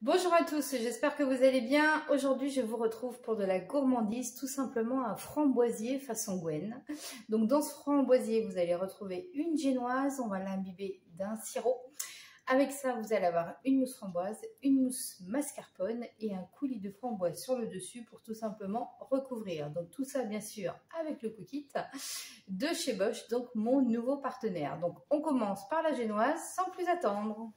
Bonjour à tous, j'espère que vous allez bien. Aujourd'hui, je vous retrouve pour de la gourmandise, tout simplement un framboisier façon Gwen. Donc dans ce framboisier, vous allez retrouver une génoise, on va l'imbiber d'un sirop. Avec ça, vous allez avoir une mousse framboise, une mousse mascarpone et un coulis de framboise sur le dessus pour tout simplement recouvrir. Donc tout ça, bien sûr, avec le cookit de chez Bosch, donc mon nouveau partenaire. Donc on commence par la génoise sans plus attendre.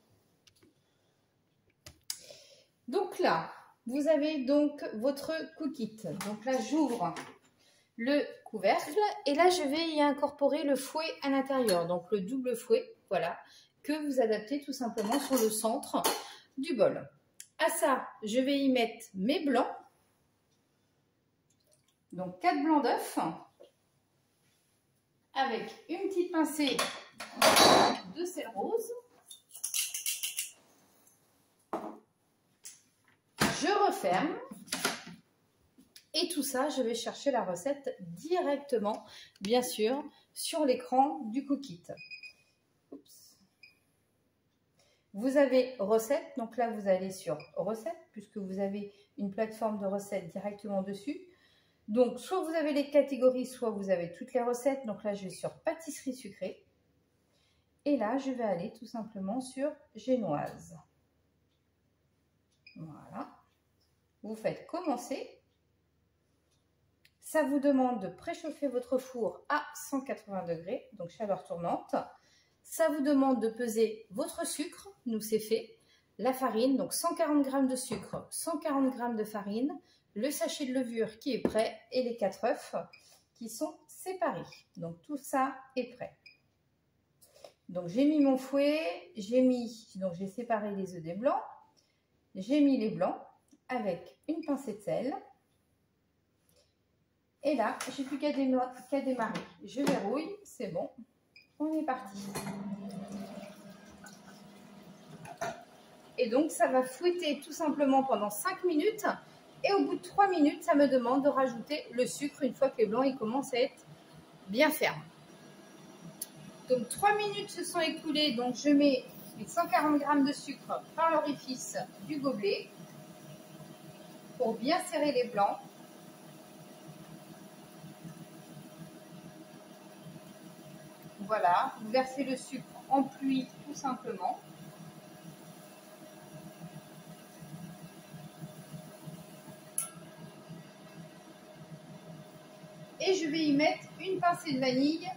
Donc là, vous avez donc votre cookit. Donc là, j'ouvre le couvercle et là, je vais y incorporer le fouet à l'intérieur. Donc le double fouet, voilà, que vous adaptez tout simplement sur le centre du bol. À ça, je vais y mettre mes blancs. Donc 4 blancs d'œufs avec une petite pincée de sel rose. Je referme et tout ça, je vais chercher la recette directement, bien sûr, sur l'écran du cookit. Vous avez recette, donc là vous allez sur recette puisque vous avez une plateforme de recettes directement dessus. Donc soit vous avez les catégories, soit vous avez toutes les recettes. Donc là je vais sur pâtisserie sucrée et là je vais aller tout simplement sur génoise. Voilà. Vous faites commencer. Ça vous demande de préchauffer votre four à 180 degrés, donc chaleur tournante. Ça vous demande de peser votre sucre, nous c'est fait. La farine, donc 140 g de sucre, 140 g de farine, le sachet de levure qui est prêt et les 4 œufs qui sont séparés. Donc tout ça est prêt. Donc j'ai mis mon fouet, j'ai séparé les œufs des blancs, j'ai mis les blancs avec une pincée de sel. Et là, j'ai plus qu'à démarrer. Je verrouille, c'est bon. On est parti. Et donc, ça va fouetter tout simplement pendant 5 minutes. Et au bout de 3 minutes, ça me demande de rajouter le sucre une fois que les blancs ils commencent à être bien fermes. Donc, 3 minutes se sont écoulées. Donc, je mets les 140 g de sucre par l'orifice du gobelet pour bien serrer les blancs. Voilà, vous versez le sucre en pluie tout simplement. Et je vais y mettre une pincée de vanille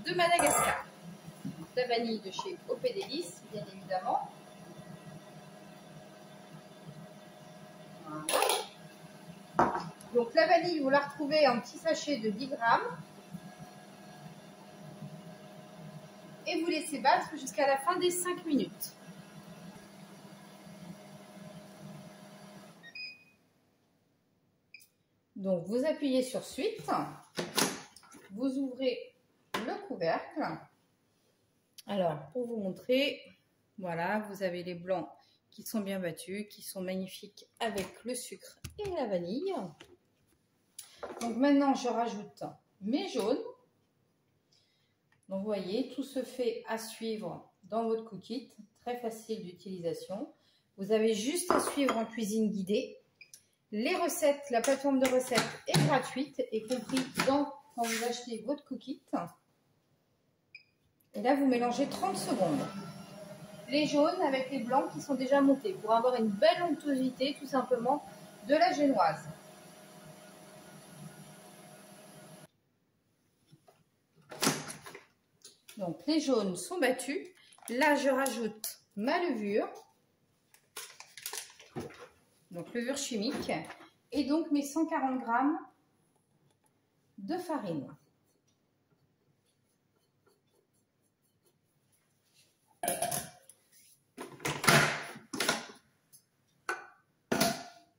de Madagascar. La vanille de chez OP Délices, bien évidemment. Voilà. Donc la vanille, vous la retrouvez en petit sachet de 10 g. Et vous laissez battre jusqu'à la fin des 5 minutes. Donc vous appuyez sur suite, vous ouvrez le couvercle. Alors pour vous montrer, voilà, vous avez les blancs qui sont bien battus, qui sont magnifiques avec le sucre et la vanille. Donc maintenant je rajoute mes jaunes. Donc vous voyez, tout se fait à suivre dans votre cookit, très facile d'utilisation. Vous avez juste à suivre en cuisine guidée. Les recettes, la plateforme de recettes est gratuite, y compris quand vous achetez votre cookit. Et là, vous mélangez 30 secondes. Les jaunes avec les blancs qui sont déjà montés pour avoir une belle onctuosité tout simplement de la génoise. Donc les jaunes sont battus. Là, je rajoute ma levure. Donc levure chimique. Et donc mes 140 g de farine.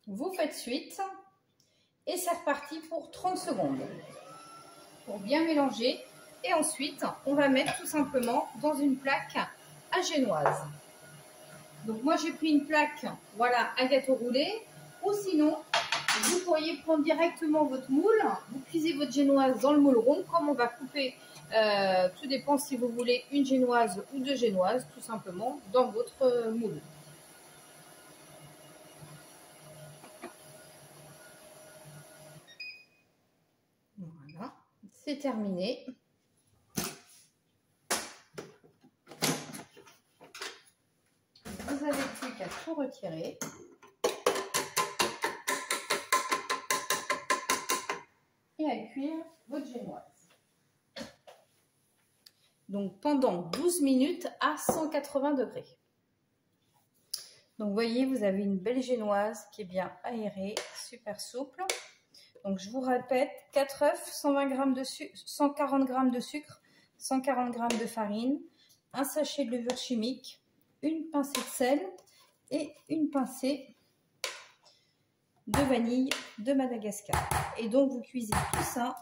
Vous faites suite. Et c'est reparti pour 30 secondes. Pour bien mélanger. Et ensuite, on va mettre tout simplement dans une plaque à génoise. Donc moi, j'ai pris une plaque, voilà, à gâteau roulé. Ou sinon, vous pourriez prendre directement votre moule. Vous cuisez votre génoise dans le moule rond. Comme on va couper, tout dépend si vous voulez une génoise ou deux génoises, tout simplement, dans votre moule. C'est terminé. Vous n'avez plus qu'à tout retirer. Et à cuire votre génoise. Donc pendant 12 minutes à 180 degrés. Donc vous voyez, vous avez une belle génoise qui est bien aérée, super souple. Donc je vous répète, 4 œufs, 120 g de sucre, 140 g de sucre, 140 g de farine, un sachet de levure chimique, une pincée de sel et une pincée de vanille de Madagascar. Et donc vous cuisez tout ça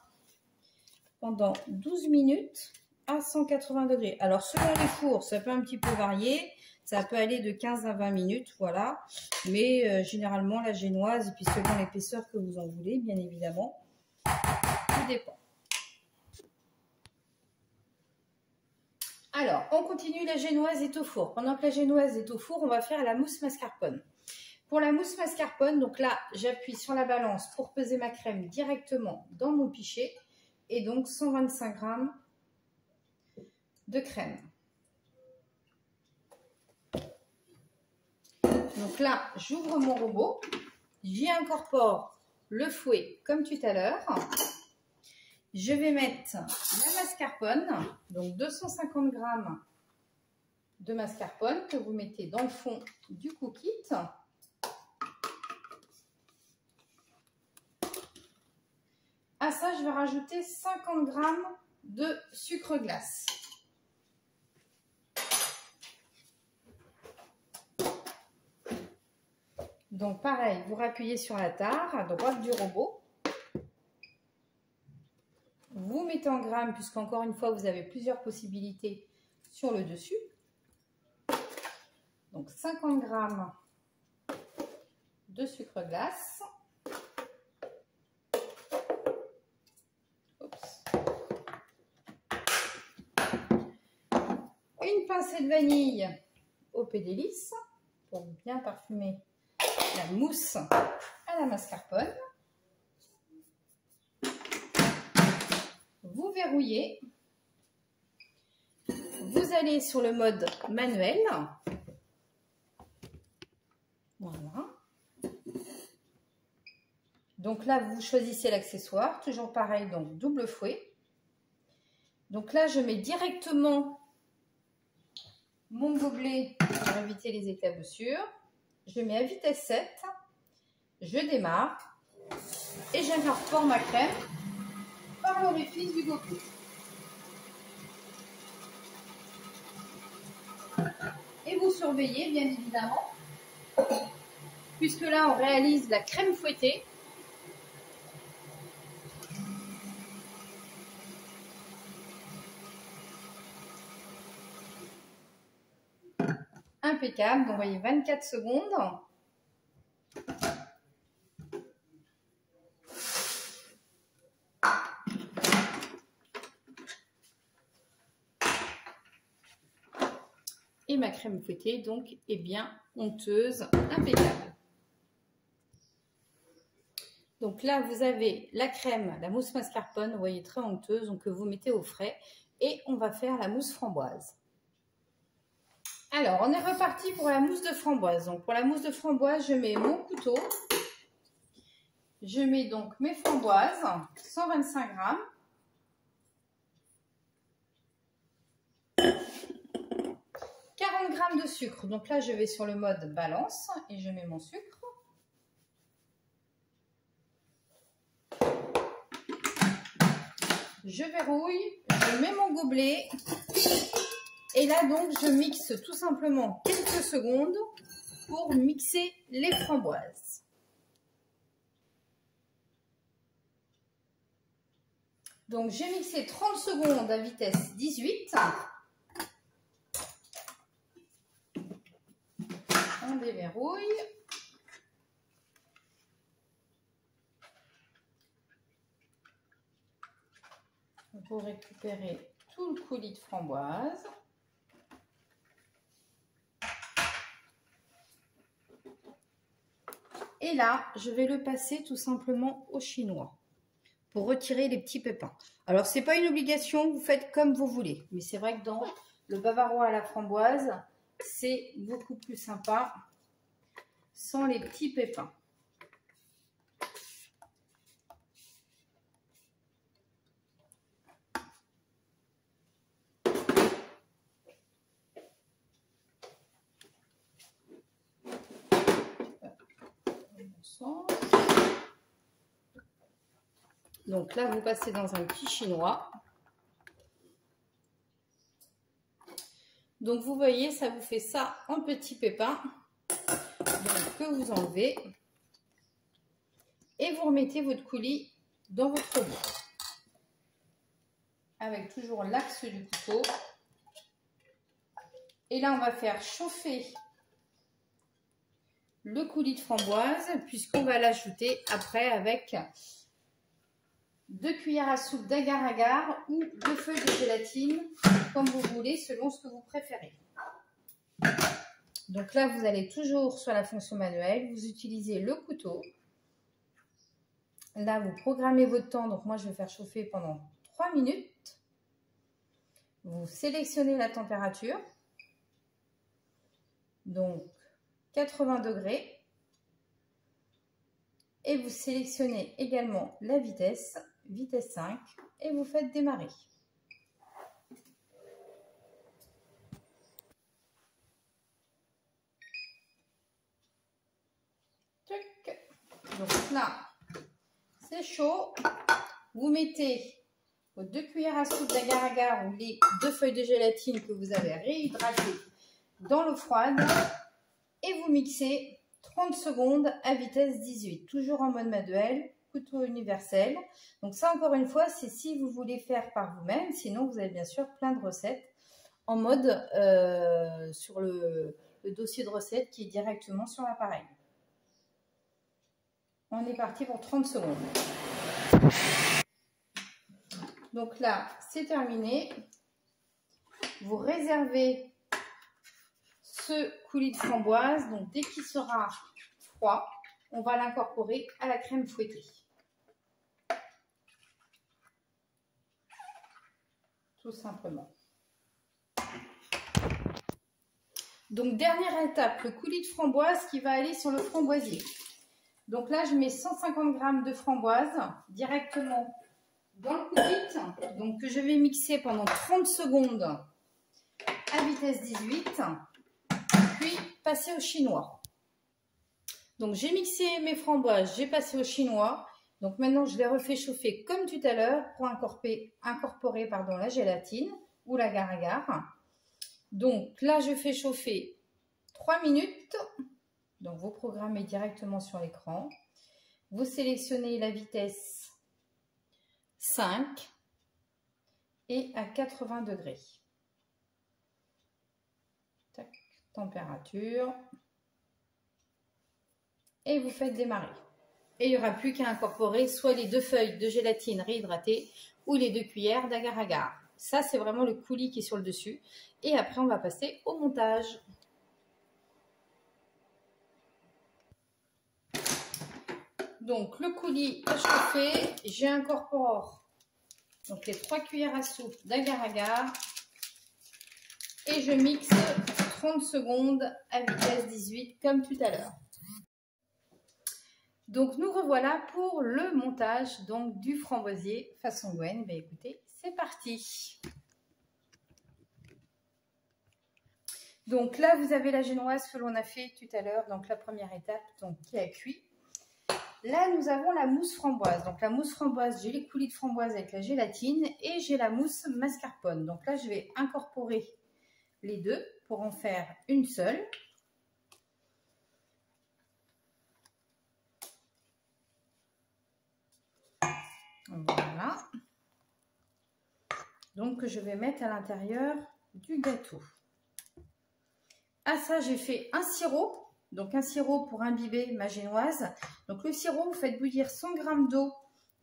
pendant 12 minutes à 180 degrés. Alors selon les fours, ça peut un petit peu varier. Ça peut aller de 15 à 20 minutes, voilà. Mais généralement, la génoise, et puis selon l'épaisseur que vous en voulez, bien évidemment, tout dépend. Alors, on continue, la génoise est au four. Pendant que la génoise est au four, on va faire la mousse mascarpone. Pour la mousse mascarpone, donc là, j'appuie sur la balance pour peser ma crème directement dans mon pichet. Et donc, 125 g de crème. Donc là, j'ouvre mon robot, j'y incorpore le fouet comme tout à l'heure. Je vais mettre la mascarpone, donc 250 g de mascarpone que vous mettez dans le fond du cookit. À ça, je vais rajouter 50 g de sucre glace. Donc pareil, vous rappuyez sur la tare à droite du robot. Vous mettez en grammes, puisqu'encore une fois, vous avez plusieurs possibilités sur le dessus. Donc 50 g de sucre glace. Oups. Une pincée de vanille au pédélice pour bien parfumer la mousse à la mascarpone. Vous verrouillez. Vous allez sur le mode manuel. Voilà. Donc là, vous choisissez l'accessoire. Toujours pareil, donc double fouet. Donc là, je mets directement mon gobelet pour éviter les éclaboussures. Je mets à vitesse 7, je démarre et j'incorpore ma crème par l'orifice du gobelet. Et vous surveillez bien évidemment, puisque là on réalise la crème fouettée. Impeccable, donc vous voyez 24 secondes. Et ma crème fouettée donc est bien honteuse, impeccable. Donc là vous avez la crème, la mousse mascarpone, vous voyez très honteuse, donc que vous mettez au frais. Et on va faire la mousse framboise. Alors, on est reparti pour la mousse de framboise. Donc, pour la mousse de framboise, je mets mon couteau. Je mets donc mes framboises, 125 g. 40 g de sucre. Donc là, je vais sur le mode balance et je mets mon sucre. Je verrouille, je mets mon gobelet. Et là, donc, je mixe tout simplement quelques secondes pour mixer les framboises. Donc, j'ai mixé 30 secondes à vitesse 18. On déverrouille. Vous récupérez tout le coulis de framboise. Et là, je vais le passer tout simplement au chinois pour retirer les petits pépins. Alors, c'est pas une obligation, vous faites comme vous voulez. Mais c'est vrai que dans le bavarois à la framboise, c'est beaucoup plus sympa sans les petits pépins. Donc là, vous passez dans un petit chinois. Donc vous voyez, ça vous fait ça en petits pépins. Donc que vous enlevez. Et vous remettez votre coulis dans votre bout. Avec toujours l'axe du couteau. Et là, on va faire chauffer le coulis de framboise, puisqu'on va l'ajouter après avec 2 cuillères à soupe d'agar-agar ou 2 feuilles de gélatine, comme vous voulez, selon ce que vous préférez. Donc là, vous allez toujours sur la fonction manuelle, vous utilisez le couteau. Là, vous programmez votre temps. Donc moi, je vais faire chauffer pendant 3 minutes. Vous sélectionnez la température. Donc 80 degrés. Et vous sélectionnez également la vitesse 5, et vous faites démarrer. Donc là, c'est chaud. Vous mettez vos 2 cuillères à soupe d'agar-agar ou les 2 feuilles de gélatine que vous avez réhydratées dans l'eau froide et vous mixez 30 secondes à vitesse 18, toujours en mode manuel, couteau universel. Donc ça, encore une fois, c'est si vous voulez faire par vous-même. Sinon, vous avez bien sûr plein de recettes en mode sur le dossier de recettes qui est directement sur l'appareil. On est parti pour 30 secondes. Donc là, c'est terminé. Vous réservez ce coulis de framboise. Donc dès qu'il sera froid, on va l'incorporer à la crème fouettée. Tout simplement. Donc dernière étape, le coulis de framboise qui va aller sur le framboisier. Donc là, je mets 150 g de framboise directement dans le coulis, donc que je vais mixer pendant 30 secondes à vitesse 18, puis passer au chinois. Donc j'ai mixé mes framboises, j'ai passé au chinois. Donc maintenant, je les refais chauffer comme tout à l'heure pour incorporer la gélatine ou l'agar-agar. Donc là, je fais chauffer 3 minutes. Donc vous programmez directement sur l'écran. Vous sélectionnez la vitesse 5 et à 80 degrés. Tac, température. Et vous faites démarrer. Et il n'y aura plus qu'à incorporer soit les 2 feuilles de gélatine réhydratée ou les 2 cuillères d'agar-agar. Ça, c'est vraiment le coulis qui est sur le dessus. Et après, on va passer au montage. Donc, le coulis a chauffé. J'incorpore donc les 3 cuillères à soupe d'agar-agar. Et je mixe 30 secondes à vitesse 18 comme tout à l'heure. Donc nous revoilà pour le montage donc du framboisier façon Gwen. Ben écoutez, c'est parti. Donc là vous avez la génoise que l'on a fait tout à l'heure, donc la première étape donc qui a cuit. Là nous avons la mousse framboise. Donc la mousse framboise, j'ai les coulis de framboise avec la gélatine et j'ai la mousse mascarpone. Donc là je vais incorporer les deux pour en faire une seule. Voilà. Donc je vais mettre à l'intérieur du gâteau. À ça, j'ai fait un sirop. Donc un sirop pour imbiber ma génoise. Donc le sirop, vous faites bouillir 100 g d'eau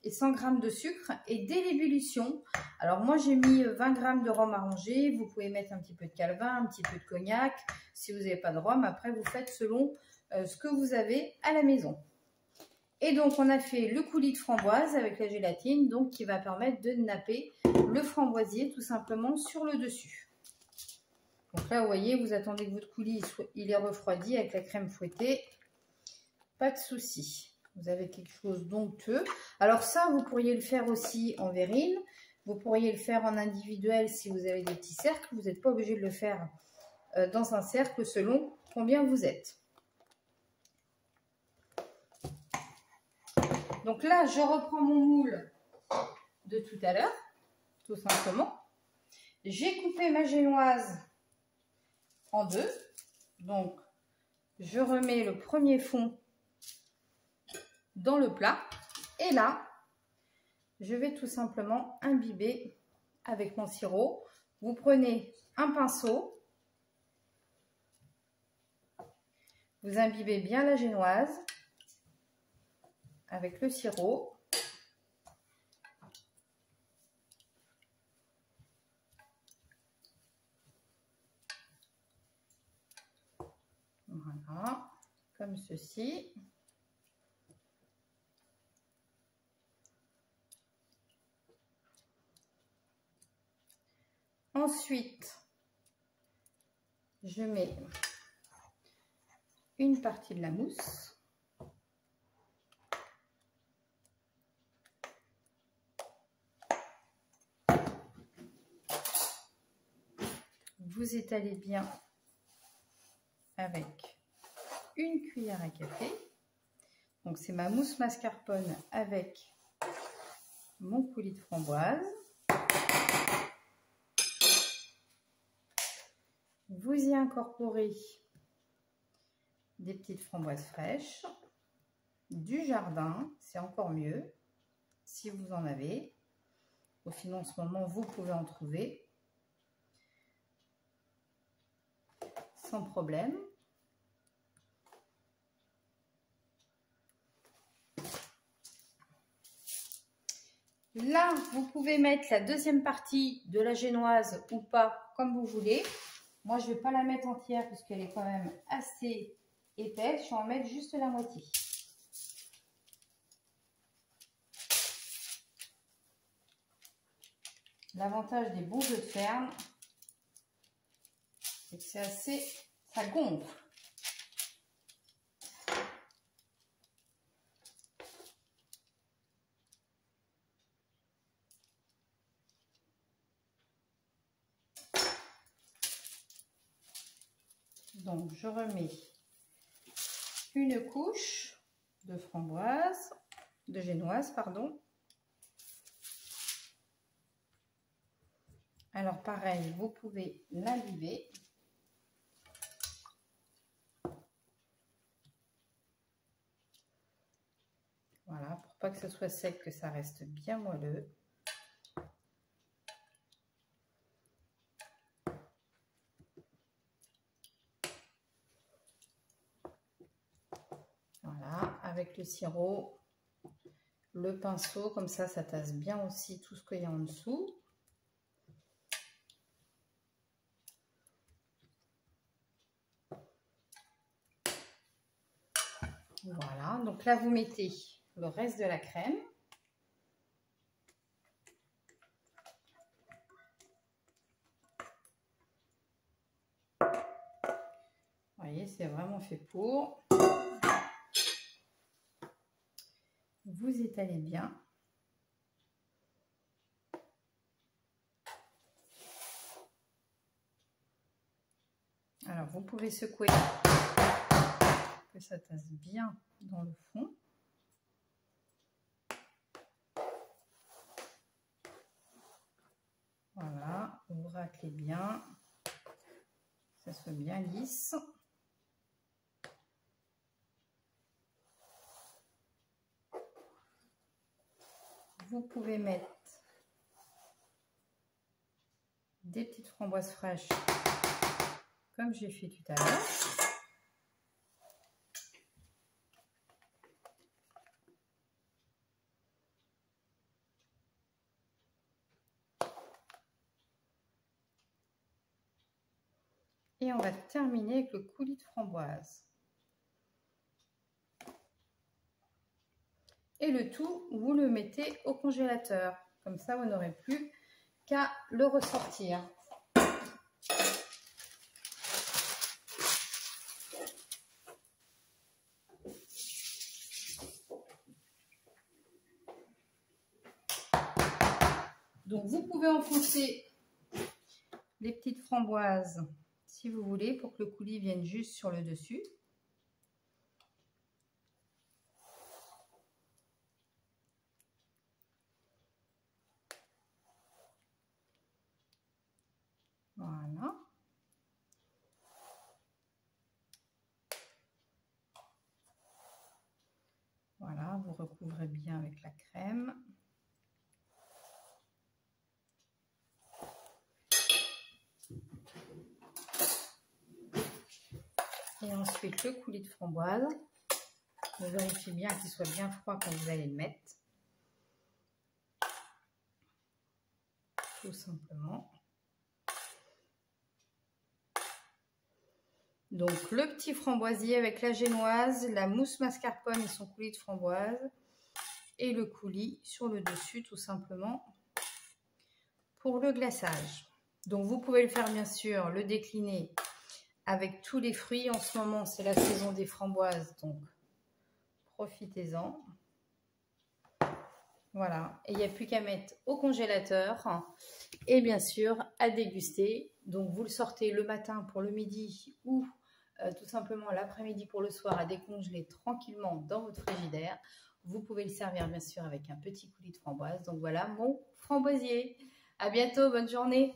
et 100 g de sucre. Et dès l'ébullition, alors moi j'ai mis 20 g de rhum arrangé. Vous pouvez mettre un petit peu de calvin, un petit peu de cognac. Si vous n'avez pas de rhum, après vous faites selon ce que vous avez à la maison. Et donc, on a fait le coulis de framboise avec la gélatine, donc qui va permettre de napper le framboisier tout simplement sur le dessus. Donc là, vous voyez, vous attendez que votre coulis il est refroidi avec la crème fouettée. Pas de souci. Vous avez quelque chose d'onctueux. Alors ça, vous pourriez le faire aussi en verrine. Vous pourriez le faire en individuel si vous avez des petits cercles. Vous n'êtes pas obligé de le faire dans un cercle selon combien vous êtes. Donc là, je reprends mon moule de tout à l'heure, tout simplement. J'ai coupé ma génoise en deux. Donc, je remets le premier fond dans le plat. Et là, je vais tout simplement imbiber avec mon sirop. Vous prenez un pinceau. Vous imbibez bien la génoise avec le sirop. Voilà, comme ceci. Ensuite, je mets une partie de la mousse. Vous étalez bien avec une cuillère à café. Donc c'est ma mousse mascarpone avec mon coulis de framboise. Vous y incorporez des petites framboises fraîches, du jardin, c'est encore mieux si vous en avez. Ou sinon en ce moment vous pouvez en trouver sans problème. Là, vous pouvez mettre la deuxième partie de la génoise ou pas, comme vous voulez. Moi, je ne vais pas la mettre entière puisqu'elle est quand même assez épaisse. Je vais en mettre juste la moitié. L'avantage des bons œufs de ferme, c'est que c'est assez... ça gonfle. Donc, je remets une couche de framboise, de génoise, pardon. Alors, pareil, vous pouvez l'imbiber. Voilà, pour pas que ce soit sec, que ça reste bien moelleux. Voilà, avec le sirop, le pinceau, comme ça tasse bien aussi tout ce qu'il y a en dessous. Voilà, donc là vous mettez le reste de la crème. Vous voyez, c'est vraiment fait pour. Vous étalez bien. Alors, vous pouvez secouer que ça tasse bien dans le fond. Voilà, vous raclez bien, que ça soit bien lisse. Vous pouvez mettre des petites framboises fraîches comme j'ai fait tout à l'heure. Et on va terminer avec le coulis de framboise. Et le tout, vous le mettez au congélateur. Comme ça, vous n'aurez plus qu'à le ressortir. Donc, vous pouvez enfoncer les petites framboises si vous voulez pour que le coulis vienne juste sur le dessus. Voilà. Voilà, vous recouvrez bien avec la crème. Et ensuite le coulis de framboise. Vous vérifiez bien qu'il soit bien froid quand vous allez le mettre. Tout simplement. Donc le petit framboisier avec la génoise, la mousse mascarpone et son coulis de framboise. Et le coulis sur le dessus tout simplement pour le glaçage. Donc vous pouvez le faire bien sûr, le décliner avec tous les fruits. En ce moment c'est la saison des framboises, donc profitez-en. Voilà, et il n'y a plus qu'à mettre au congélateur et bien sûr à déguster. Donc vous le sortez le matin pour le midi ou tout simplement l'après-midi pour le soir à décongeler tranquillement dans votre frigidaire. Vous pouvez le servir bien sûr avec un petit coulis de framboise. Donc voilà mon framboisier. À bientôt, bonne journée.